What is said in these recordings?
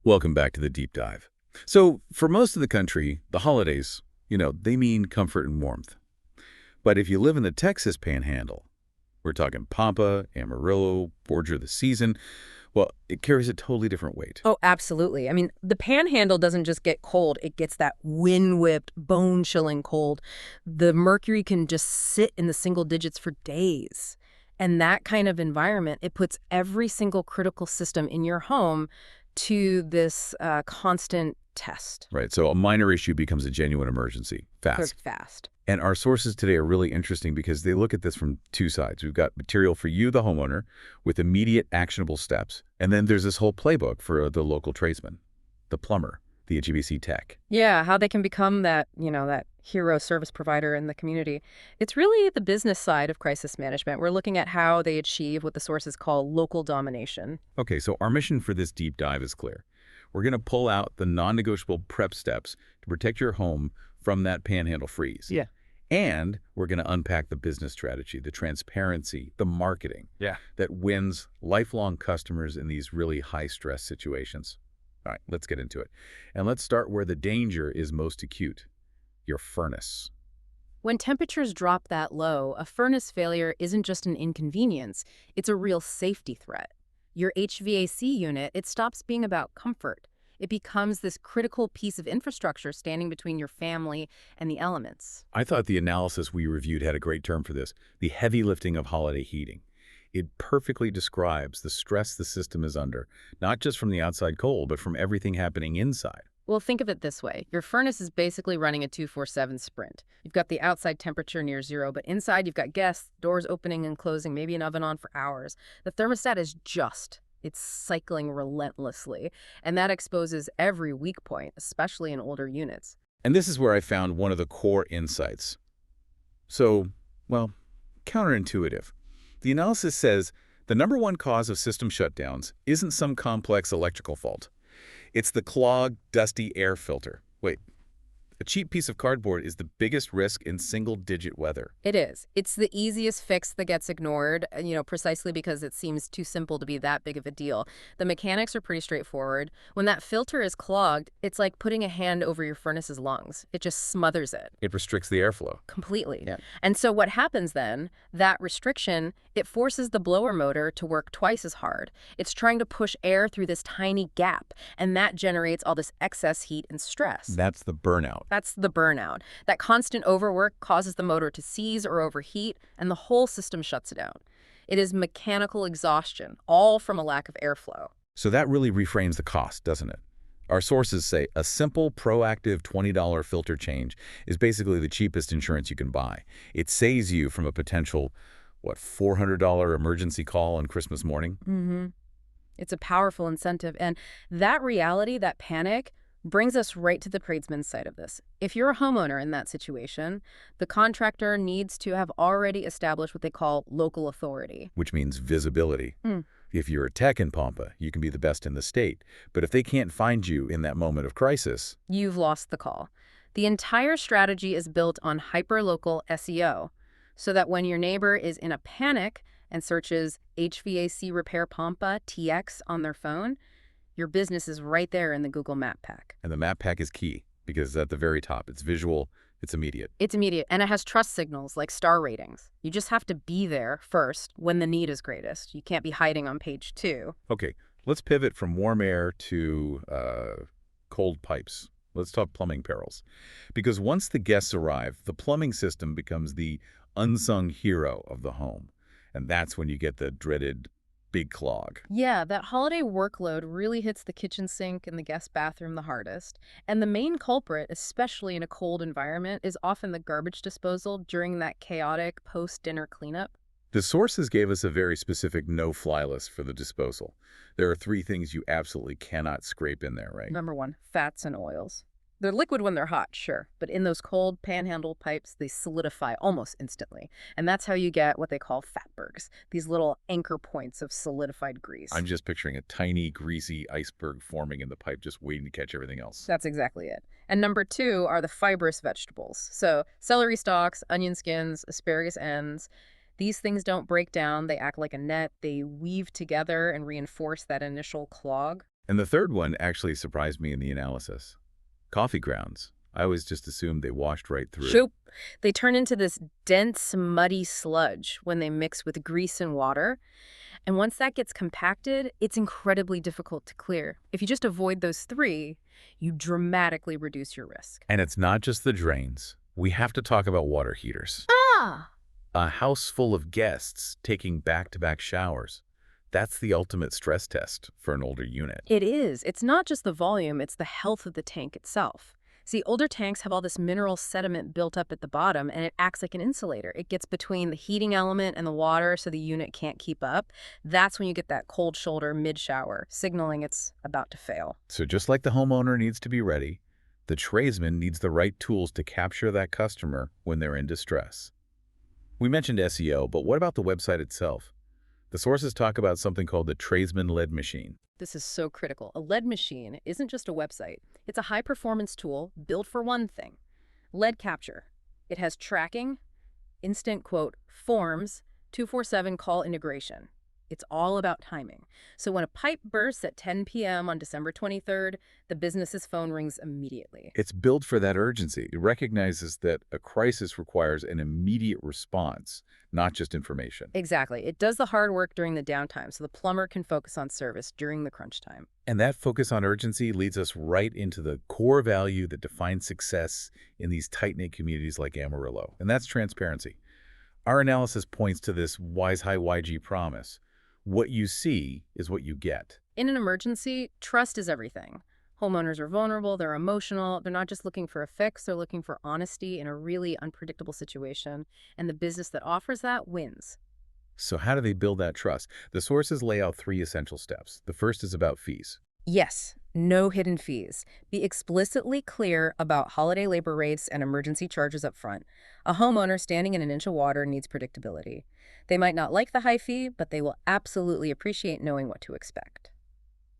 Welcome back to the deep dive. So, for most of the country, the holidays, they mean comfort and warmth. But if you live in the Texas Panhandle, we're talking Pampa, Amarillo, Borger the season, well, it carries a totally different weight. Oh, absolutely. I mean, the Panhandle doesn't just get cold. It gets that wind-whipped, bone-chilling cold. The mercury can just sit in the single digits for days. And that kind of environment, it puts every single critical system in your home to this constant test. Right, so a minor issue becomes a genuine emergency, Very fast. fast. And our sources today are really interesting because they look at this from two sides. We've got material for you, the homeowner, with immediate actionable steps. And then there's this whole playbook for the local tradesman, the plumber, the HVAC tech. Yeah, how they can become that, that hero service provider in the community. It's really the business side of crisis management. We're looking at how they achieve what the sources call local domination. Okay, so our mission for this deep dive is clear. We're going to pull out the non-negotiable prep steps to protect your home from that panhandle freeze. Yeah. And we're going to unpack the business strategy, the transparency, the marketing that wins lifelong customers in these really high-stress situations. All right, let's get into it. And let's start where the danger is most acute, your furnace. When temperatures drop that low, a furnace failure isn't just an inconvenience, it's a real safety threat. Your HVAC unit, it stops being about comfort. It becomes this critical piece of infrastructure standing between your family and the elements. I thought the analysis we reviewed had a great term for this, the heavy lifting of holiday heating. It perfectly describes the stress the system is under, not just from the outside cold, but from everything happening inside. Well, think of it this way. Your furnace is basically running a 24/7 sprint. You've got the outside temperature near zero, but inside you've got guests, doors opening and closing, maybe an oven on for hours. The thermostat is it's cycling relentlessly, and that exposes every weak point, especially in older units. And this is where I found one of the core insights. So, well, counterintuitive. The analysis says the number one cause of system shutdowns isn't some complex electrical fault. It's the clogged, dusty air filter. Wait, a cheap piece of cardboard is the biggest risk in single-digit weather. It is. It's the easiest fix that gets ignored, precisely because it seems too simple to be that big of a deal. The mechanics are pretty straightforward. When that filter is clogged, it's like putting a hand over your furnace's lungs. It just smothers it. It restricts the airflow. Completely. Yeah. And so what happens then, that restriction, it forces the blower motor to work twice as hard. It's trying to push air through this tiny gap, and that generates all this excess heat and stress. That's the burnout. That's the burnout. That constant overwork causes the motor to seize or overheat, and the whole system shuts down. It is mechanical exhaustion, all from a lack of airflow. So that really reframes the cost, doesn't it? Our sources say a simple, proactive $20 filter change is basically the cheapest insurance you can buy. It saves you from a potential, $400 emergency call on Christmas morning? Mm-hmm. It's a powerful incentive, and that reality, that panic, brings us right to the tradesman's side of this. If you're a homeowner in that situation, the contractor needs to have already established what they call local authority. Which means visibility. If you're a tech in Pampa, you can be the best in the state. But if they can't find you in that moment of crisis, you've lost the call. The entire strategy is built on hyperlocal SEO, so that when your neighbor is in a panic and searches HVAC Repair Pampa TX on their phone, your business is right there in the Google Map Pack. And the map pack is key because at the very top, it's visual, it's immediate. It's immediate, and it has trust signals like star ratings. You just have to be there first when the need is greatest. You can't be hiding on page 2. Okay, let's pivot from warm air to cold pipes. Let's talk plumbing perils. Because once the guests arrive, the plumbing system becomes the unsung hero of the home. And that's when you get the dreaded big clog. Yeah, that holiday workload really hits the kitchen sink and the guest bathroom the hardest. And the main culprit, especially in a cold environment, is often the garbage disposal during that chaotic post-dinner cleanup. The sources gave us a very specific no-fly list for the disposal. There are 3 things you absolutely cannot scrape in there, right? Number 1, fats and oils. They're liquid when they're hot, sure, but in those cold panhandle pipes, they solidify almost instantly. And that's how you get what they call fatbergs, these little anchor points of solidified grease. I'm just picturing a tiny, greasy iceberg forming in the pipe, just waiting to catch everything else. That's exactly it. And number 2 are the fibrous vegetables. So celery stalks, onion skins, asparagus ends. These things don't break down. They act like a net. They weave together and reinforce that initial clog. And the third one actually surprised me in the analysis. Coffee grounds. I always just assumed they washed right through. Shoop. They turn into this dense, muddy sludge when they mix with grease and water. And once that gets compacted, it's incredibly difficult to clear. If you just avoid those three, you dramatically reduce your risk. And it's not just the drains. We have to talk about water heaters. Ah! A house full of guests taking back-to-back showers. That's the ultimate stress test for an older unit. It is. It's not just the volume, it's the health of the tank itself. See, older tanks have all this mineral sediment built up at the bottom, and it acts like an insulator. It gets between the heating element and the water so the unit can't keep up. That's when you get that cold shoulder mid-shower, signaling it's about to fail. So just like the homeowner needs to be ready, the tradesman needs the right tools to capture that customer when they're in distress. We mentioned SEO, but what about the website itself? The sources talk about something called the tradesman lead machine. This is so critical. A lead machine isn't just a website. It's a high-performance tool built for one thing: lead capture. It has tracking, instant quote, forms, 24/7 call integration. It's all about timing. So when a pipe bursts at 10 p.m. on December 23rd, the business's phone rings immediately. It's built for that urgency. It recognizes that a crisis requires an immediate response, not just information. Exactly. It does the hard work during the downtime so the plumber can focus on service during the crunch time. And that focus on urgency leads us right into the core value that defines success in these tight-knit communities like Amarillo, and that's transparency. Our analysis points to this wise high YG promise. What you see is what you get. In an emergency, trust is everything. Homeowners are vulnerable, they're emotional, they're not just looking for a fix, they're looking for honesty in a really unpredictable situation, and the business that offers that wins. So how do they build that trust? The sources lay out 3 essential steps. The first is about fees. Yes, no hidden fees. Be explicitly clear about holiday labor rates and emergency charges up front. A homeowner standing in an inch of water needs predictability. They might not like the high fee, but they will absolutely appreciate knowing what to expect.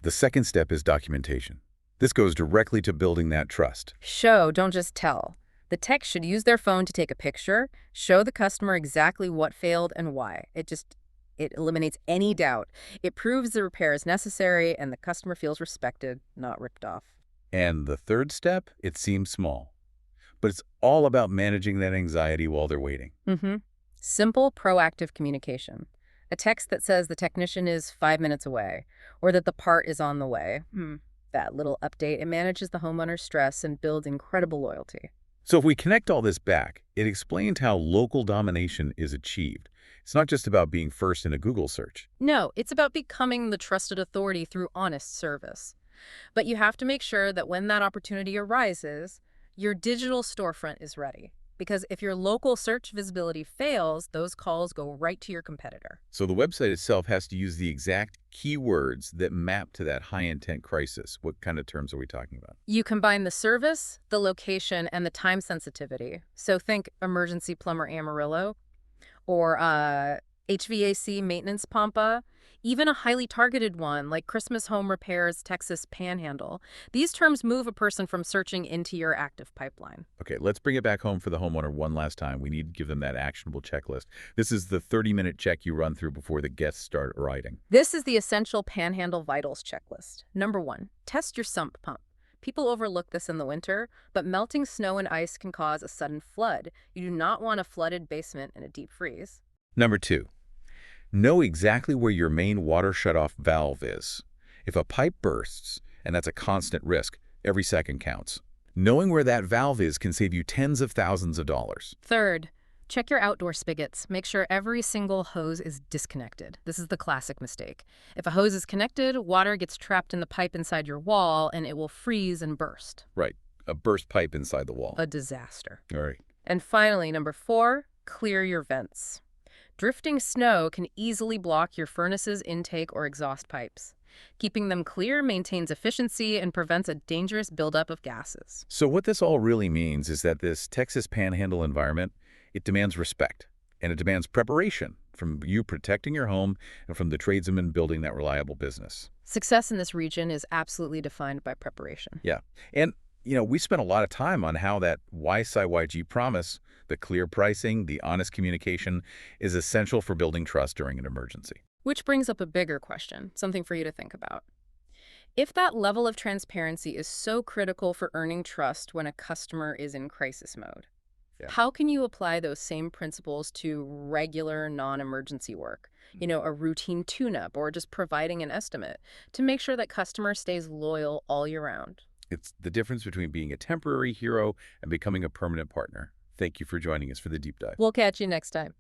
The second step is documentation. This goes directly to building that trust. Show, don't just tell. The tech should use their phone to take a picture, show the customer exactly what failed and why. It eliminates any doubt. It proves the repair is necessary and the customer feels respected, not ripped off. And the third step, it seems small, but it's all about managing that anxiety while they're waiting. Simple, proactive communication. A text that says the technician is 5 minutes away, or that the part is on the way. That little update, it manages the homeowner's stress and builds incredible loyalty. So if we connect all this back, it explains how local domination is achieved. It's not just about being first in a Google search. No, it's about becoming the trusted authority through honest service. But you have to make sure that when that opportunity arises, your digital storefront is ready. Because if your local search visibility fails, those calls go right to your competitor. So the website itself has to use the exact keywords that map to that high-intent crisis. What kind of terms are we talking about? You combine the service, the location, and the time sensitivity. So think emergency plumber Amarillo, or HVAC maintenance Pampa, even a highly targeted one like Christmas home repairs Texas Panhandle. These terms move a person from searching into your active pipeline. Okay, let's bring it back home for the homeowner one last time. We need to give them that actionable checklist. This is the 30-minute check you run through before the guests start arriving. This is the essential Panhandle Vitals checklist. Number 1, test your sump pump. People overlook this in the winter, but melting snow and ice can cause a sudden flood. You do not want a flooded basement and a deep freeze. Number 2, know exactly where your main water shutoff valve is. If a pipe bursts, and that's a constant risk, every second counts. Knowing where that valve is can save you tens of thousands of dollars. Third, check your outdoor spigots. Make sure every single hose is disconnected. This is the classic mistake. If a hose is connected, water gets trapped in the pipe inside your wall, and it will freeze and burst. Right, a burst pipe inside the wall. A disaster. All right. And finally, number 4, clear your vents. Drifting snow can easily block your furnace's intake or exhaust pipes. Keeping them clear maintains efficiency and prevents a dangerous buildup of gases. So what this all really means is that this Texas Panhandle environment, it demands respect, and it demands preparation from you protecting your home and from the tradesman building that reliable business. Success in this region is absolutely defined by preparation. Yeah, and we spent a lot of time on how that YG promise, the clear pricing, the honest communication, is essential for building trust during an emergency. Which brings up a bigger question, something for you to think about. If that level of transparency is so critical for earning trust when a customer is in crisis mode, Yeah. how can you apply those same principles to regular non-emergency work? A routine tune-up or just providing an estimate to make sure that customer stays loyal all year round. It's the difference between being a temporary hero and becoming a permanent partner. Thank you for joining us for the deep dive. We'll catch you next time.